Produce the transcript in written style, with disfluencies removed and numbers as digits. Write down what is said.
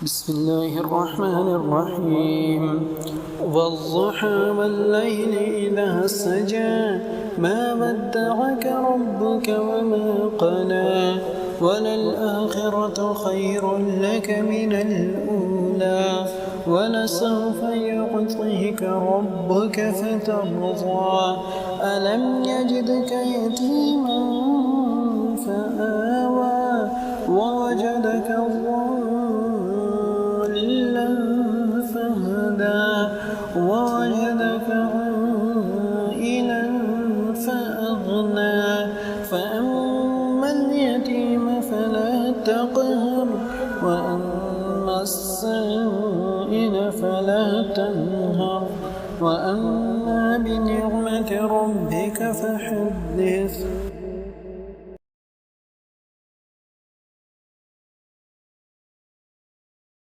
بسم الله الرحمن الرحيم والضحى والليل إذا سجى ما ودعك ربك وما قلى وللآخرة خير لك من الأولى ولسوف يعطيك ربك فترضى ألم يجدك يتيما فآوى ووجدك ضالا فهدى ووجدك عائلا فأغنى فأما اليتيم فلا تقهر وأما السائل فلا تنهر وأما بنعمة ربك فحدث